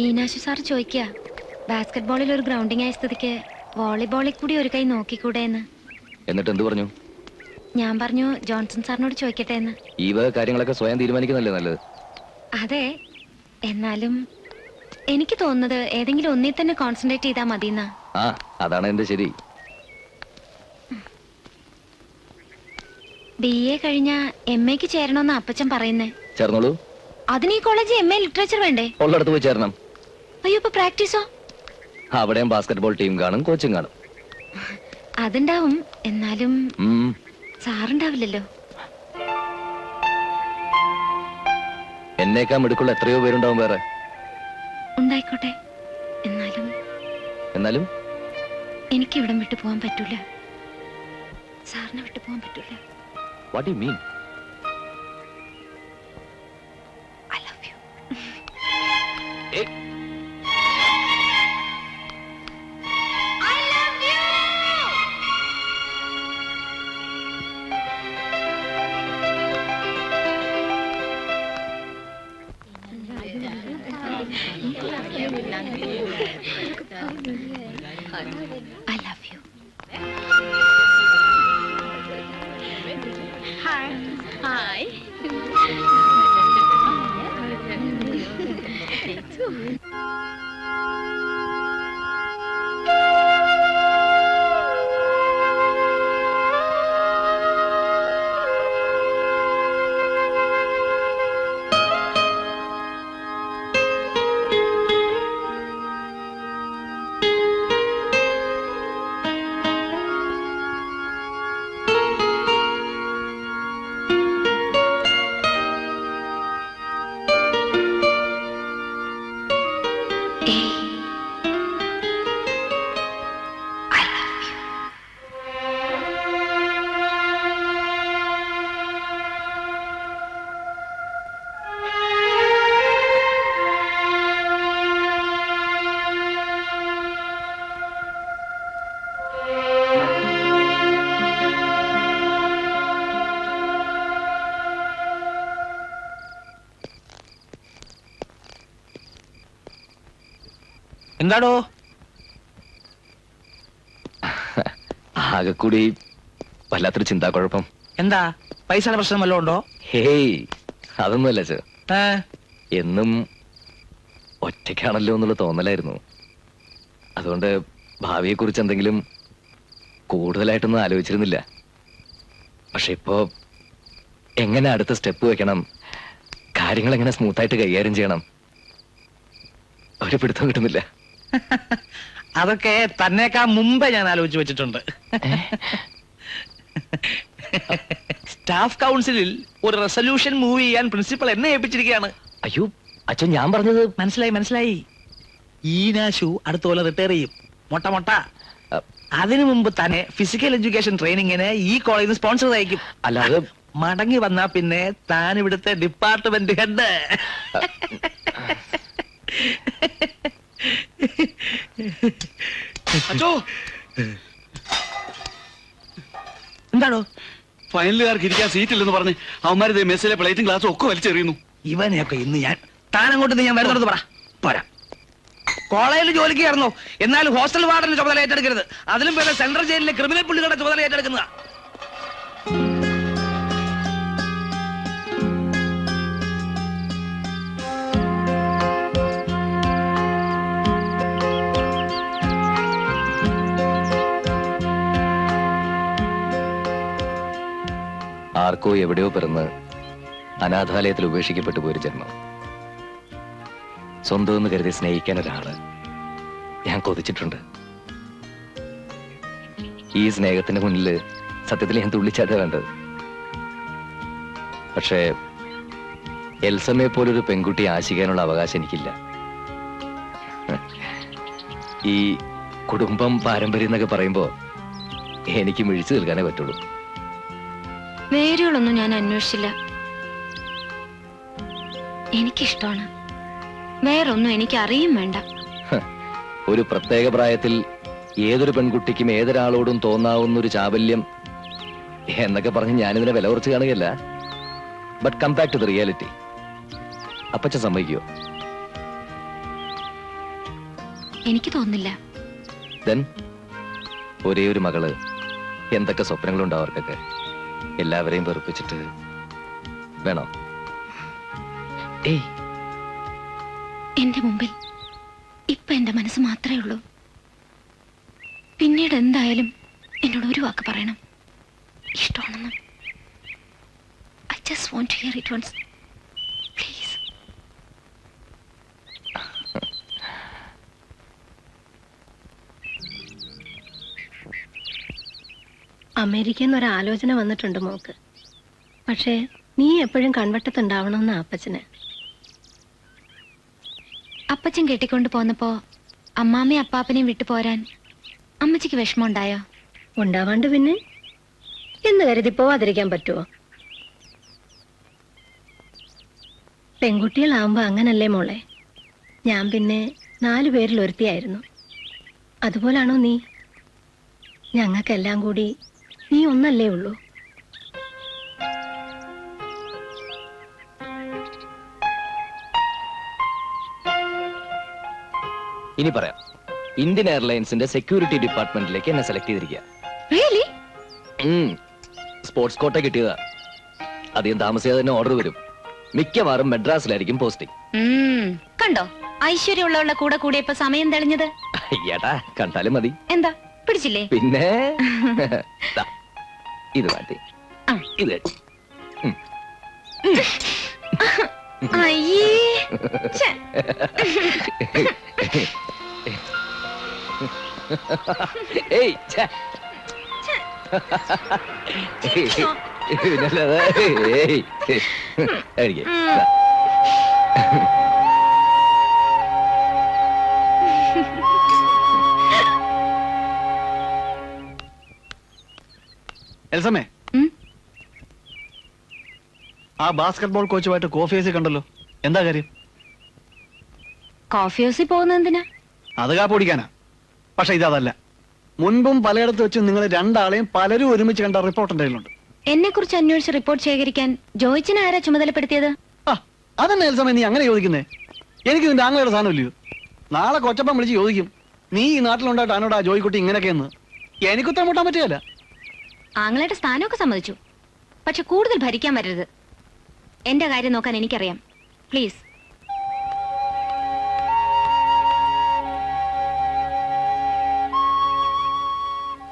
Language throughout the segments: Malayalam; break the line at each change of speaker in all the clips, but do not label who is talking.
ഈനാശു സാർ ചോദിക്കുക ബാസ്കറ്റ് ബോളിൽ ഒരു ഗ്രൗണ്ടിങ് ആയ സ്ഥിതിക്ക് വോളിബോളിൽ കൂടി ഒരു കൈ നോക്കിക്കൂടെ എന്ന്.
എന്നിട്ട് എന്ത് പറഞ്ഞു?
ഞാൻ പറഞ്ഞു ജോൺസൺ സാറിനോട് ചോദിക്കട്ടെ എന്ന്.
ഈ വക കാര്യങ്ങളൊക്കെ സ്വയം തീരുമാനിക്കുന്നല്ലേ നല്ലത്.
അതെ, എന്നാലും എനിക്ക് തോന്നുന്നത് ഏതെങ്കിലും ഒന്നിൽ തന്നെ കോൺസെൻട്രേറ്റ് ചെയ്താൽ മതിയെന്നാ.
ആ, അതാണ് എന്റെ ശരി.
BA കഴിഞ്ഞ MAക്ക് ചേരണമെന്ന് അപ്പച്ചൻ പറയുന്നേ.
ചേർന്നോളൂ.
അതിന് ഈ കോളേജ് MA ലിറ്ററേച്ചർ വേണ്ടേ?
ഉള്ളിടത്ത് പോയി ചേരണം.
അയ്യോ, ഇപ്പൊ പ്രാക്ടീസോ?
അവിടെയും ബാസ്കറ്റ്ബോൾ ടീം കാണും, കോച്ചും കാണും.
അതുണ്ടാവും, എന്നാലും സാറുണ്ടാവില്ലല്ലോ.
എന്നേക്കാൾ മിടുക്കുള്ള എത്രയോ പേരുണ്ടാവും വേറെ.
ഉണ്ടായിക്കോട്ടെ, എന്നാലും എനിക്ക് ഇവിടം വിട്ടു പോകാൻ പറ്റൂല. സാറിനെ വിട്ടു പോകാൻ പറ്റൂല.
What do you mean?
I love you.
Hey.
I love you. I love you. Hi. Hi.
എന്താടോ?
ആകെ കൂടി വല്ലാത്തൊരു ചിന്താക്കുഴപ്പം.
എന്താ, പൈസയുടെ പ്രശ്നം വല്ലതും ഉണ്ടോ?
ഹേയ്, അതൊന്നുമല്ല ചേ. എന്നും ഒറ്റയ്ക്കാണല്ലോ എന്നുള്ള തോന്നലായിരുന്നു. അതുകൊണ്ട് ഭാവിയെ കുറിച്ച് എന്തെങ്കിലും കൂടുതലായിട്ടൊന്നും ആലോചിച്ചിരുന്നില്ല. പക്ഷെ ഇപ്പോ എങ്ങനെ അടുത്ത സ്റ്റെപ്പ് വെക്കണം, കാര്യങ്ങൾ എങ്ങനെ സ്മൂത്തായിട്ട് കൈകാര്യം ചെയ്യണം, ഒരു പിടുത്തം കിട്ടുന്നില്ല.
അതൊക്കെ തന്നേക്കാ മുമ്പേ ഞാൻ ആലോചിച്ച് വെച്ചിട്ടുണ്ട്. സ്റ്റാഫ് കൗൺസിലിൽ ഒരു റെസൊല്യൂഷൻ മൂവ് ചെയ്യാൻ പ്രിൻസിപ്പൽ എന്നെ ഏൽപ്പിച്ചിരിക്കുകയാണ്.
അയ്യോ അച്ഛൻ, ഞാൻ പറഞ്ഞത്
മനസ്സിലായി. ഈനാശു അടുത്ത പോലെ റിട്ടയർ ചെയ്യും. മൊട്ട അതിനു മുമ്പ് തന്നെ ഫിസിക്കൽ എഡ്യൂക്കേഷൻ ട്രെയിനിങ്ങിന് ഈ കോളേജിൽ സ്പോൺസർ അയക്കും.
അല്ലാതെ
മടങ്ങി വന്നാ പിന്നെ താൻ ഇവിടുത്തെ ഡിപ്പാർട്ട്മെന്റ് ഹെഡ്. എന്താണോ?
ഫൈനലുകാർക്ക് ഇരിക്കാൻ സീറ്റില്ലെന്ന് പറഞ്ഞ് അവന്മാര് മെസ്സിലെ പ്ലേറ്റും ഗ്ലാസും ഒക്കെ വലിച്ചെറിയുന്നു.
ഇവനെയൊക്കെ ഇന്ന് ഞാൻ താനങ്ങോട്ട് ഞാൻ വരുന്നത് പോരാ. കോളേജിൽ ജോലിക്ക് കയറുന്നു, എന്നാൽ ഹോസ്റ്റൽ വാർഡിന്റെ ചുമതല ഏറ്റെടുക്കരുത്. അതിലും പേരെ സെൻട്രൽ ജയിലിലെ ക്രിമിനൽ പുള്ളികളുടെ ചുമതല ഏറ്റെടുക്കുന്നതാ.
ആർക്കോ എവിടെയോ പിറന്ന് അനാഥാലയത്തിൽ ഉപേക്ഷിക്കപ്പെട്ടു പോയൊരു ജന്മം. സ്വന്തം എന്ന് കരുതി സ്നേഹിക്കാൻ ഒരാള് ഞാൻ കൊതിച്ചിട്ടുണ്ട്. ഈ സ്നേഹത്തിന് മുന്നിൽ സത്യത്തിൽ ഞാൻ തുള്ളിച്ചാറ്റാ വേണ്ടത്. പക്ഷേ എൽസമ്മയെ പോലൊരു പെൺകുട്ടിയെ ആശിക്കാനുള്ള അവകാശം എനിക്കില്ല. ഈ കുടുംബം പാരമ്പര്യം എന്നൊക്കെ പറയുമ്പോ എനിക്ക് മിഴിച്ചു നിൽക്കാനേ പറ്റുള്ളൂ.
വേരുകളൊന്നും ഞാൻ അന്വേഷിച്ചില്ല. എനിക്കിഷ്ടമാണ്. വേറൊന്നും എനിക്ക് അറിയും വേണ്ട.
ഒരു പ്രത്യേക പ്രായത്തിൽ ഏതൊരു പെൺകുട്ടിക്കും ഏതൊരാളോടും തോന്നാവുന്ന ഒരു ചാബല്യം എന്നൊക്കെ പറഞ്ഞ് ഞാനിതിനെ വില കുറച്ച് കാണുകയല്ല. But come back to the reality. അപ്പച്ച സമ്മതിക്കോ?
എനിക്ക് തോന്നുന്നില്ല.
ദെൻ ഒരേ ഒരു മകള്, എന്തൊക്കെ സ്വപ്നങ്ങളുണ്ടാവും അവർക്കൊക്കെ. എല്ലാവരെയും വെറുപ്പിച്ചിട്ട് വേണോ? ഏയ്,
എന്റെ മുമ്പിൽ ഇപ്പൊ എന്റെ മനസ്സ് മാത്രമേ ഉള്ളൂ. പിന്നീട് എന്തായാലും എന്നോട് ഒരു വാക്ക് പറയണം, ഇഷ്ടമാണെന്ന്. I just want to hear it once. Please.
അമേരിക്കയിൽ നിന്ന് ഒരു ആലോചന വന്നിട്ടുണ്ട് മോക്ക്. പക്ഷേ നീ എപ്പോഴും കൺവട്ടത്തുണ്ടാവണമെന്ന് അപ്പച്ചന്.
അപ്പച്ചൻ കെട്ടിക്കൊണ്ട് പോന്നപ്പോ അമ്മാമ്മയും അപ്പാപ്പനെയും വിട്ടു പോരാൻ അമ്മച്ചിക്ക് വിഷമമുണ്ടായോ?
ഉണ്ടാവാണ്ട് പിന്നെ എന്ന് കരുതി പോവാതിരിക്കാൻ പറ്റുമോ? പെൺകുട്ടികളാവുമ്പോ അങ്ങനല്ലേ മോളെ. ഞാൻ പിന്നെ 4 പേരിൽ ഒരുത്തിയായിരുന്നു. അതുപോലാണോ നീ? ഞങ്ങൾക്കെല്ലാം കൂടി നീ ഒന്നല്ലേ ഉള്ളൂ.
ഇനി പറയാം. ഇന്ത്യൻ എയർലൈൻസിന്റെ സെക്യൂരിറ്റി ഡിപ്പാർട്ട്മെന്റിലേക്ക് എന്നെ സെലക്ട് ചെയ്തിരിക്കുക.
Really?
സ്പോർട്സ് കോട്ട കിട്ടിയതാ. അധികം താമസിയാതെ തന്നെ ഓർഡർ വരും. മിക്കവാറും മെഡ്രാസിലായിരിക്കും പോസ്റ്റിംഗ്.
കണ്ടോ ഐശ്വര്യമുള്ളവരുടെ കൂടെ കൂടിയപ്പോ സമയം തെളിഞ്ഞത്?
ഏട്ടാ, കണ്ടാലും മതി.
എന്താ പിടിച്ചില്ലേ?
പിന്നെ ദാ, ഇത് മാറ്റി ഇത്.
അയ്യേ, ഛെ.
ഏയ്, ഛെ. പിന്നല്ലാതെ. ഏയ്, കഴിക്ക്. ദാ.
എൽസമ്മേ, ആ ബാസ്കറ്റ്ബോൾ കോച്ചുമായിട്ട് കോഫി ഹൗസിൽ കണ്ടല്ലോ. എന്താ കാര്യം?
കോഫി ഹൗസിൽ പോകുന്നത് എന്തിനാ?
അത് കാപ്പ് കുടിക്കാനാ. പക്ഷെ ഇതല്ല. മുൻപും പലയിടത്ത് വെച്ച് നിങ്ങൾ രണ്ടാളെയും പലരും ഒരുമിച്ച് കണ്ട റിപ്പോർട്ട് എന്തെങ്കിലുണ്ട്?
എന്നെ കുറിച്ച് അന്വേഷിച്ച് റിപ്പോർട്ട് ശേഖരിക്കാൻ ജോയിച്ചിനെ ആരാ ചുമതലപ്പെടുത്തിയത്?
ആ, അതന്നെ എൽസമ്മേ നീ അങ്ങനെ ചോദിക്കുന്നേ. എനിക്ക് നിന്റെ ആംഗ്ലയുടെ സാധനം ഇല്ലയോ? നാളെ കൊച്ചപ്പം വിളിച്ച് ചോദിക്കും, നീ ഈ നാട്ടിലുണ്ടായിട്ട് ആനോടാ ജോയിക്കുട്ടി ഇങ്ങനെയൊക്കെയെന്ന്. എനിക്കുത്തരം മുട്ടാൻ പറ്റുകയല്ല.
ആങ്ങളുടെ സ്ഥാനമൊക്കെ സമ്മതിച്ചു, പക്ഷെ കൂടുതൽ ഭരിക്കാൻ വരരുത്. എന്റെ കാര്യം നോക്കാൻ എനിക്കറിയാം. പ്ലീസ്.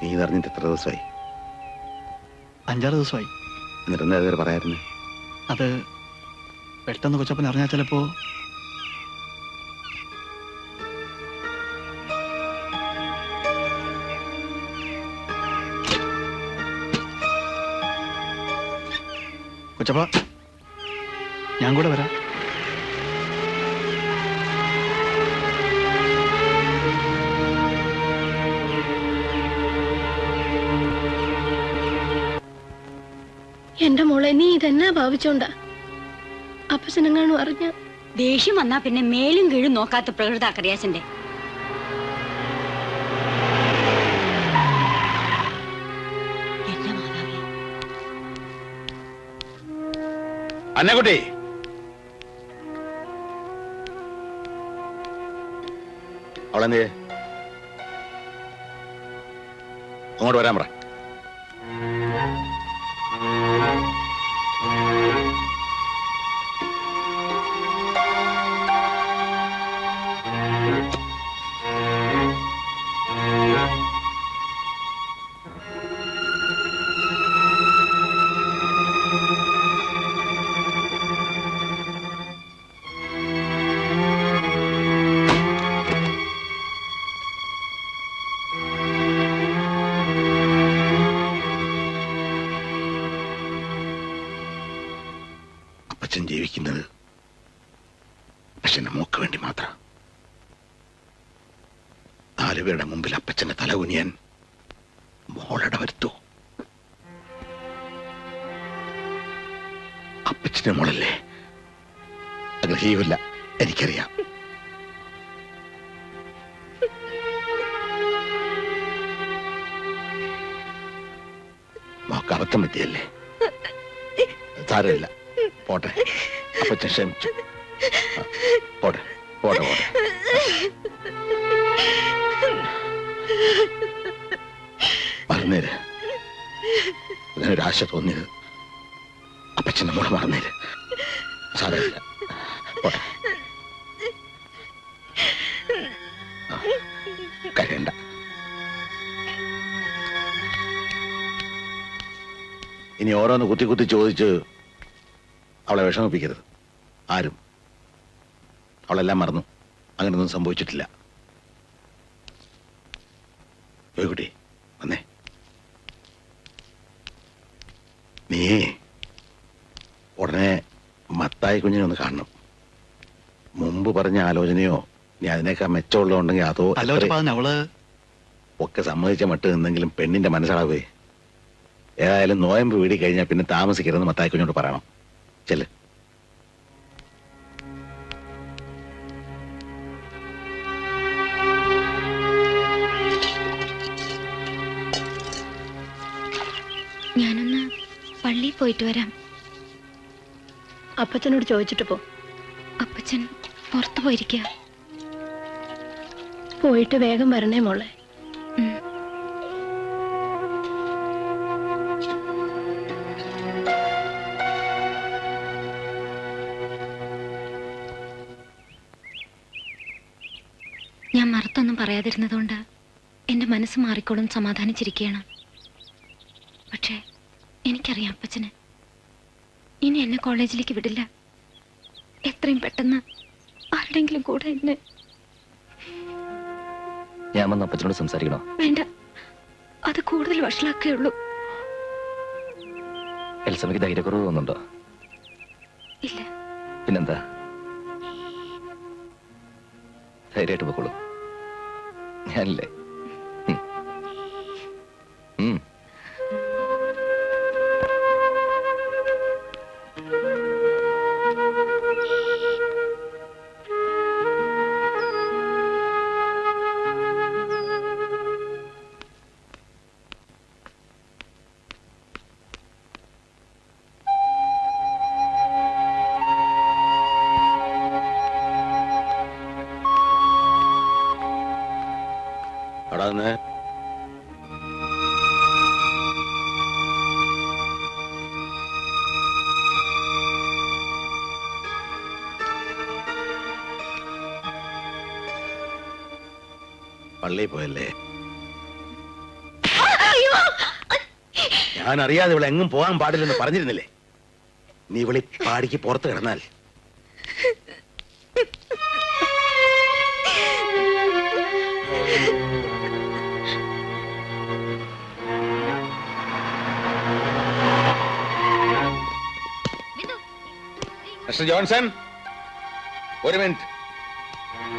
നീ അറിഞ്ഞിട്ട് എത്ര ദിവസമായി?
5-6 ദിവസമായി.
എന്നിട്ട് എന്താ ഇതുവരെ പറയായിരുന്നു?
അത് പെട്ടെന്ന് കൊച്ചപ്പൻ അറിഞ്ഞാൽ ചിലപ്പോ. കൊച്ചപ്പ, ഞാൻ കൂടെ വരാം.
എന്റെ മോളെ, നീ ഇതെന്നാ ഭാവിച്ചോണ്ടാ? അപ്പച്ചനെങ്ങാനും അറിഞ്ഞ
ദേഷ്യം വന്നാ പിന്നെ മേലും കീഴും നോക്കാത്ത പ്രകൃത കറിയാച്ചന്റെ. എന്റെ മാതാവേ.
അന്നക്കുട്ടി, അവളെന്തേ? അങ്ങോട്ട് വരാൻ പറ. അപ്പച്ചൻ ജീവിക്കുന്നത് അപ്പച്ചന്റെ മോക്ക് വേണ്ടി മാത്രം. 4 പേരുടെ മുമ്പിൽ അപ്പച്ചന്റെ തല കുനിയാൻ മോളട വരുത്തോ? അപ്പച്ചന്റെ മോളല്ലേ? അങ്ങനെ ചെയ്യൂല, എനിക്കറിയാം. മോക്ക് അബദ്ധം പറ്റിയല്ലേ? സാരമില്ല, പോട്ടെ. അപ്പച്ചൻ ക്ഷമിച്ചു. പോട്ടെ പോട്ടെ പോട്ടെ. മറന്നേര്. അങ്ങനൊരാശ തോന്നിയത് അപ്പച്ചന്റെ മോളെ മറന്നേര്. സാരമില്ല, പോട്ടെ. കരയണ്ട. ഇനി ഓരോന്ന് കുത്തി കുത്തി ചോദിച്ച് അവളെ വിഷമിപ്പിക്കരുത് ആരും. അവളെല്ലാം മറന്നു, അങ്ങനൊന്നും സംഭവിച്ചിട്ടില്ല. കുട്ടി വന്നേ. നീ ഉടനെ മത്തായി കുഞ്ഞിനെ ഒന്ന് കാണണം. മുമ്പ് പറഞ്ഞ ആലോചനയോ നീ അതിനേക്കാൾ മെച്ചമുള്ളതുണ്ടെങ്കിൽ അതോ
അവള്
ഒക്കെ സമ്മതിച്ച മട്ട് നിന്നെങ്കിലും പെണ്ണിന്റെ മനസ്സളവേ. ഏതായാലും നോയമ്പ് വീടി കഴിഞ്ഞാൽ പിന്നെ താമസിക്കരുതെന്ന് മത്തായി കുഞ്ഞോട് പറയണം. ചെല്ല്.
ഞാനൊന്ന് പള്ളിയിൽ പോയിട്ട് വരാം.
അപ്പച്ചനോട് ചോദിച്ചിട്ട് പോ.
അപ്പച്ചൻ പുറത്തു പോയിരിക്കുക.
പോയിട്ട് വേഗം വരണേ മോളെ.
ഞാൻ മറുത്തൊന്നും പറയാതിരുന്നതുകൊണ്ട് എന്റെ മനസ്സ് മാറിക്കോളും സമാധാനിച്ചിരിക്കുകയാണ്. പക്ഷേ എനിക്കറിയാം അപ്പച്ചന് ഇനി എന്നെ കോളേജിലേക്ക് വിടില്ല. എത്രയും പെട്ടെന്ന് ആരുടെങ്കിലും കൂടെ എന്നെ.
ഞാൻ വന്ന് അപ്പച്ചനോട് സംസാരിക്കണോ?
വേണ്ട, അത് കൂടുതൽ വഷളാക്കുകയുള്ളൂ.
എൽസമ്മയ്ക്ക് ധൈര്യക്കുറവ് തോന്നുന്നുണ്ടോ?
ഇല്ല.
പിന്നെന്താ, ധൈര്യമായിട്ട് പോയിക്കോളൂ. ഞാനില്ലേ.
പള്ളിയിൽ പോയല്ലേ? ഞാൻ അറിയാതെ ഇവിടെ എങ്ങും പോകാൻ പാടില്ലെന്ന് പറഞ്ഞിരുന്നില്ലേ? നീ ഇവിടെ പാടിക്ക് പുറത്ത് കിടന്നാൽ മിസ്റ്റർ ജോൺസൺ, ഒരു മിനിറ്റ്.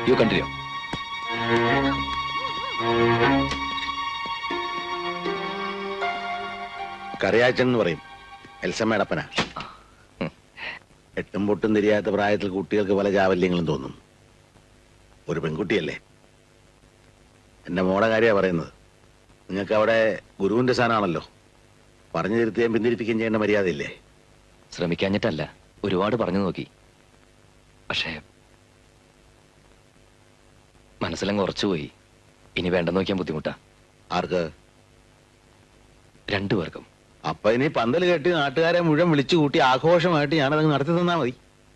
You continue.
കറിയാച്ചൻ എന്ന് പറയും, എൽസമ്മയുടെ അപ്പനാ. എട്ടും പൊട്ടും തിരിയാത്ത പ്രായത്തിൽ കുട്ടികൾക്ക് പല ചാവല്യങ്ങളും തോന്നും. ഒരു പെൺകുട്ടിയല്ലേ. എന്റെ മോടെ കാര്യമാണ് പറയുന്നത്. നിങ്ങൾക്ക് അവിടെ ഗുരുവിന്റെ സ്ഥാനമാണല്ലോ. പറഞ്ഞു തിരുത്തുകയും പിന്തിരിപ്പിക്കുകയും ചെയ്യേണ്ട മര്യാദയില്ലേ?
ശ്രമിക്കാഞ്ഞിട്ടല്ല, ഒരുപാട് പറഞ്ഞു നോക്കി. പക്ഷേ മനസ്സിലങ്ങ് ഉറച്ചുപോയി. ഇനി വേണ്ടെന്ന് നോക്കിയാൻ ബുദ്ധിമുട്ടാ.
ആർക്ക്?
രണ്ടുപേർക്കും.
അപ്പൊ ഇനി പന്തൽ കെട്ടി നാട്ടുകാരെ മുഴുവൻ വിളിച്ചു കൂട്ടി ആഘോഷമായിട്ട് ഞാനത് നടത്തി തന്നാ മതി.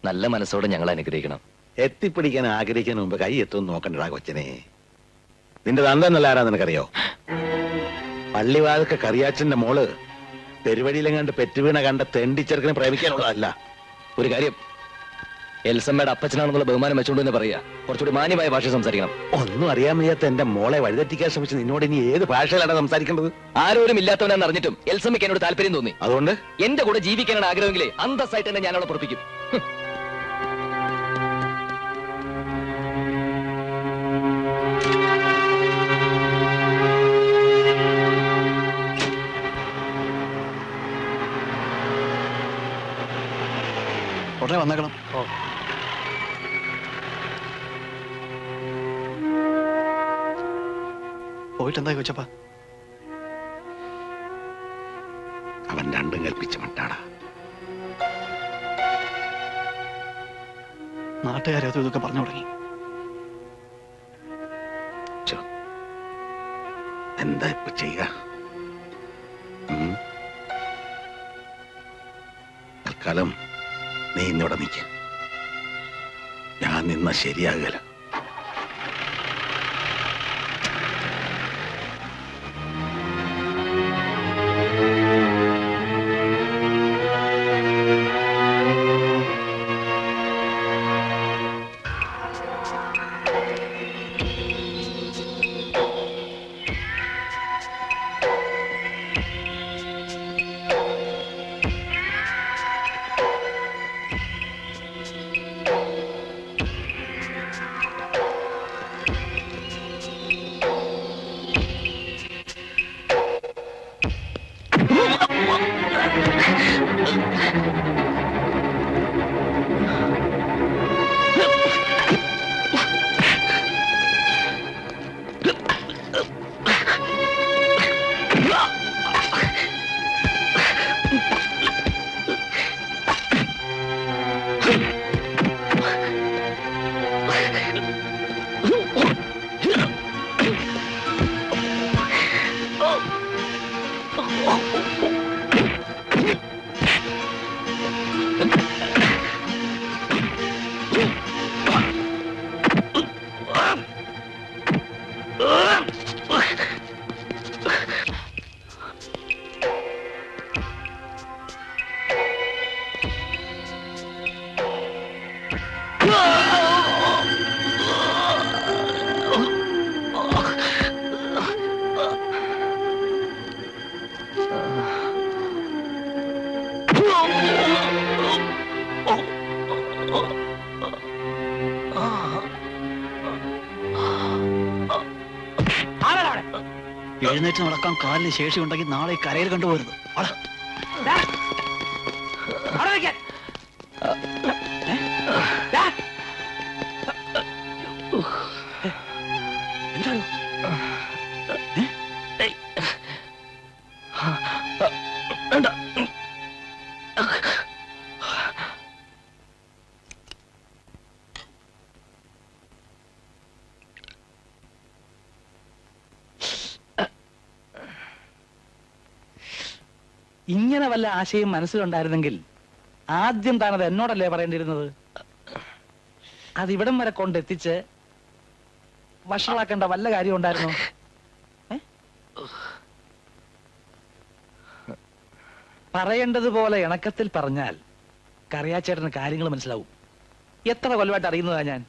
നല്ല മനസ്സോടെ ഞങ്ങൾ അനുഗ്രഹിക്കണം.
എത്തിപ്പിടിക്കാൻ ആഗ്രഹിക്കുന്ന മുമ്പ് കൈ എത്തുമെന്ന് നോക്കണ്ടടാ കൊച്ചനെ. നിന്റെ തന്തെന്നല്ല ആരാ നിനക്കറിയോ? പള്ളിവാതൊക്കെ കറിയാച്ചന്റെ മോള് തെരുവടിയിലെങ്ങാണ്ട് പെറ്റുവീണ കണ്ട തെണ്ടിച്ചെറുക്കിനെ പ്രേമിക്കാനുള്ളതല്ല.
ഒരു കാര്യം, എൽസമ്മയുടെ അപ്പച്ചനാണെന്നുള്ള ബഹുമാനം വെച്ചുകൊണ്ട് തന്നെ പറയാ. കുറച്ചുകൂടി മാന്യമായ ഭാഷ സംസാരിക്കണം.
ഒന്നും അറിയാൻ വയ്യാത്ത എന്റെ മോളെ വഴിതെറ്റിക്കാൻ ശ്രമിച്ച് നിന്നോട് ഇനി ഏത് ഭാഷയിലാണ് സംസാരിക്കേണ്ടത്?
ആരോരും ഇല്ലാത്തവനാന്ന് അറിഞ്ഞിട്ടും എൽസമ്മയ്ക്ക് എന്നോട് താല്പര്യം തോന്നി.
അതുകൊണ്ട്
എന്റെ കൂടെ ജീവിക്കാനാണ് ആഗ്രഹമെങ്കിലേ അന്തസ്സായിട്ട് തന്നെ ഞാൻ അവളെ പുറപ്പിക്കും.
ഉടനെ വന്നേക്കണം. പോയിട്ട് എന്താ കൊച്ചപ്പ?
അവൻ രണ്ടും കൽപ്പിച്ച മട്ടാടാ.
നാട്ടുകാരെ ഇതൊക്കെ പറഞ്ഞു തുടങ്ങി.
എന്താ ഇപ്പൊ ചെയ്യുക? തൽക്കാലം നീ ഇന്നിവിടെ നിൽക്ക. ഞാൻ നിന്ന ശരിയാകല.
എഴുന്നേറ്റ് നടക്കാൻ കാലിന് ശേഷി ഉണ്ടെങ്കിൽ നാളെ കരയിൽ കണ്ടുപോരുത്.
ഇങ്ങനെ വല്ല ആശയം മനസ്സിലുണ്ടായിരുന്നെങ്കിൽ ആദ്യം താനത് എന്നോടല്ലേ പറയേണ്ടിയിരുന്നത്? അതിവിടം വരെ കൊണ്ടെത്തിച്ച് വഷളാക്കേണ്ട വല്ല കാര്യം ഉണ്ടായിരുന്നോ? പറയേണ്ടതുപോലെ ഇണക്കത്തിൽ പറഞ്ഞാൽ കറിയാച്ചേട്ടന് കാര്യങ്ങൾ മനസ്സിലാവും. എത്ര കൊല്ലമായിട്ട് അറിയുന്നതാ ഞാൻ.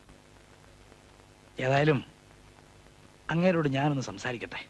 ഏതായാലും അങ്ങേരോട് ഞാനൊന്ന് സംസാരിക്കട്ടെ.